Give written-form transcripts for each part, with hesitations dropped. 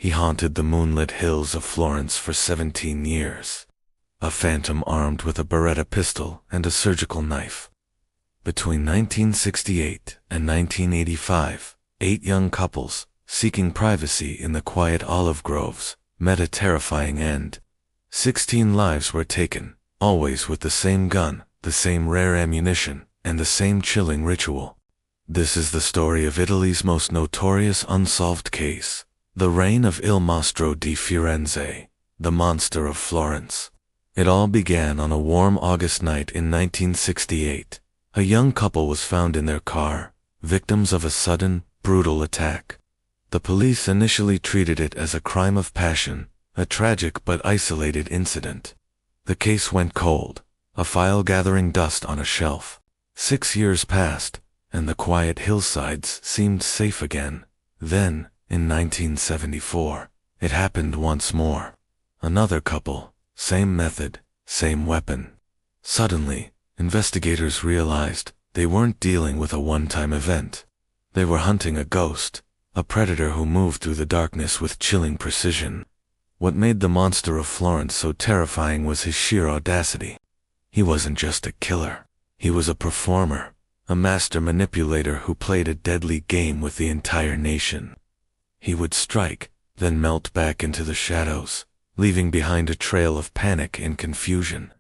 He haunted the moonlit hills of Florence for 17 years. A phantom armed with a Beretta pistol and a surgical knife. Between 1968 and 1985, 8 young couples, seeking privacy in the quiet olive groves, met a terrifying end. 16 lives were taken, always with the same gun, the same rare ammunition, and the same chilling ritual. This is the story of Italy's most notorious unsolved case, the reign of Il Mostro di Firenze, the monster of Florence. It all began on a warm August night in 1968. A young couple was found in their car, victims of a sudden, brutal attack. The police initially treated it as a crime of passion, a tragic but isolated incident. The case went cold, a file gathering dust on a shelf. 6 years passed, and the quiet hillsides seemed safe again. Then, in 1974, it happened once more. Another couple, same method, same weapon. Suddenly, investigators realized they weren't dealing with a one-time event. They were hunting a ghost, a predator who moved through the darkness with chilling precision. What made the monster of Florence so terrifying was his sheer audacity. He wasn't just a killer. He was a performer, a master manipulator who played a deadly game with the entire nation. He would strike, then melt back into the shadows, leaving behind a trail of panic and confusion.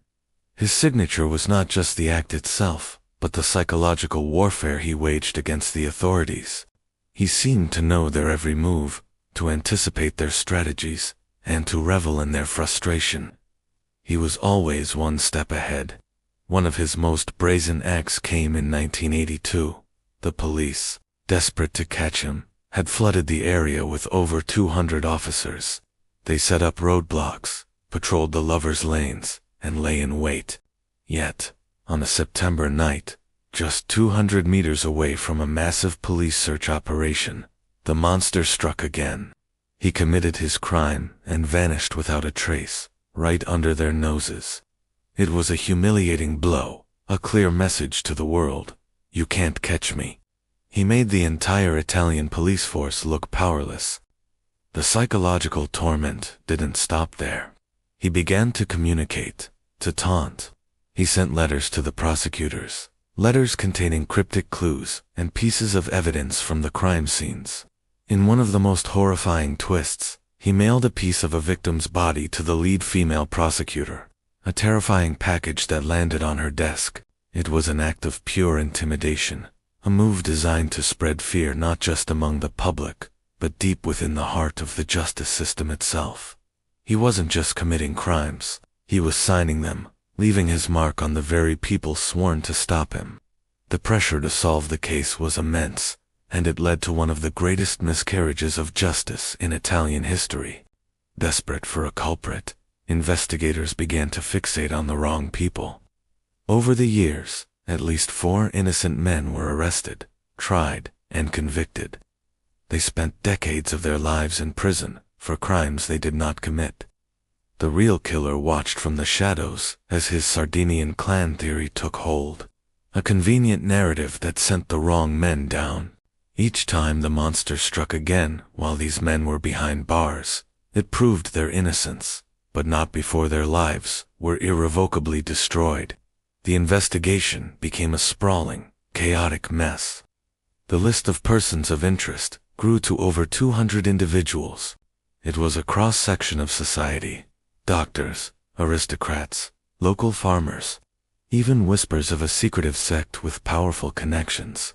His signature was not just the act itself, but the psychological warfare he waged against the authorities. He seemed to know their every move, to anticipate their strategies, and to revel in their frustration. He was always one step ahead. One of his most brazen acts came in 1982. The police, desperate to catch him, had flooded the area with over 200 officers. They set up roadblocks, patrolled the lovers' lanes, and lay in wait. Yet, on a September night, just 200 meters away from a massive police search operation, the monster struck again. He committed his crime and vanished without a trace, right under their noses. It was a humiliating blow, a clear message to the world: you can't catch me. He made the entire Italian police force look powerless. The psychological torment didn't stop there. He began to communicate, to taunt. He sent letters to the prosecutors, letters containing cryptic clues and pieces of evidence from the crime scenes. In one of the most horrifying twists, he mailed a piece of a victim's body to the lead female prosecutor, a terrifying package that landed on her desk. It was an act of pure intimidation, a move designed to spread fear not just among the public, but deep within the heart of the justice system itself. He wasn't just committing crimes, he was signing them, leaving his mark on the very people sworn to stop him. The pressure to solve the case was immense, and it led to one of the greatest miscarriages of justice in Italian history. Desperate for a culprit, investigators began to fixate on the wrong people. Over the years, at least 4 innocent men were arrested, tried, and convicted. They spent decades of their lives in prison for crimes they did not commit. The real killer watched from the shadows as his Sardinian clan theory took hold, a convenient narrative that sent the wrong men down. Each time the monster struck again while these men were behind bars, it proved their innocence, but not before their lives were irrevocably destroyed. The investigation became a sprawling, chaotic mess. The list of persons of interest grew to over 200 individuals. It was a cross-section of society: doctors, aristocrats, local farmers, even whispers of a secretive sect with powerful connections.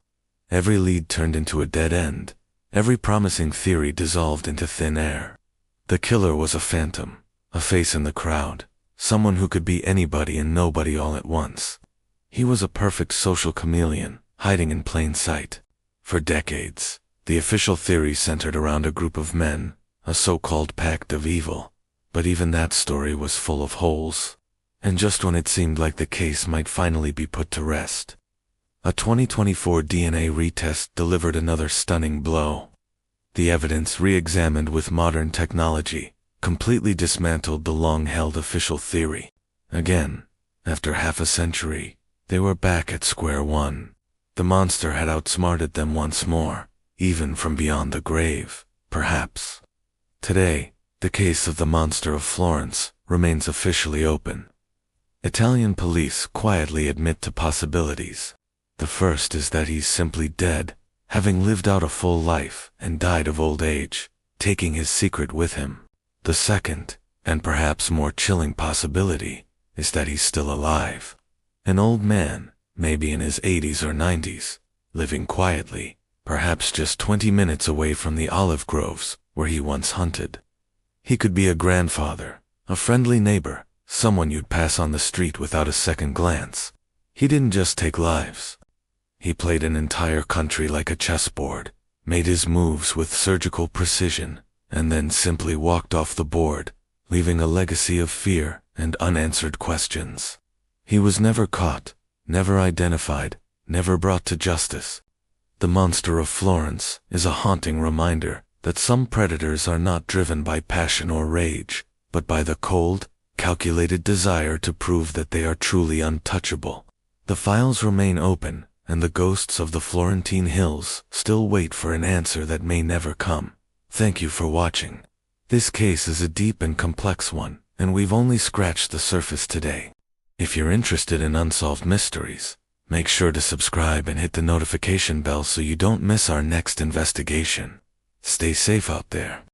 Every lead turned into a dead end, every promising theory dissolved into thin air. The killer was a phantom, a face in the crowd, someone who could be anybody and nobody all at once. He was a perfect social chameleon, hiding in plain sight. For decades, the official theory centered around a group of men, a so-called pact of evil. But even that story was full of holes. And just when it seemed like the case might finally be put to rest, a 2024 DNA retest delivered another stunning blow. The evidence, re-examined with modern technology, completely dismantled the long-held official theory. Again, after half a century, they were back at square one. The monster had outsmarted them once more, even from beyond the grave, perhaps. Today, the case of the monster of Florence remains officially open. Italian police quietly admit to possibilities. The first is that he's simply dead, having lived out a full life and died of old age, taking his secret with him. The second, and perhaps more chilling possibility, is that he's still alive. An old man, maybe in his 80s or 90s, living quietly, perhaps just 20 minutes away from the olive groves where he once hunted. He could be a grandfather, a friendly neighbor, someone you'd pass on the street without a second glance. He didn't just take lives. He played an entire country like a chessboard, made his moves with surgical precision, and then simply walked off the board, leaving a legacy of fear and unanswered questions. He was never caught, never identified, never brought to justice. The monster of Florence is a haunting reminder that some predators are not driven by passion or rage, but by the cold, calculated desire to prove that they are truly untouchable. The files remain open, and the ghosts of the Florentine hills still wait for an answer that may never come. Thank you for watching. This case is a deep and complex one, and we've only scratched the surface today. If you're interested in unsolved mysteries, make sure to subscribe and hit the notification bell so you don't miss our next investigation. Stay safe out there.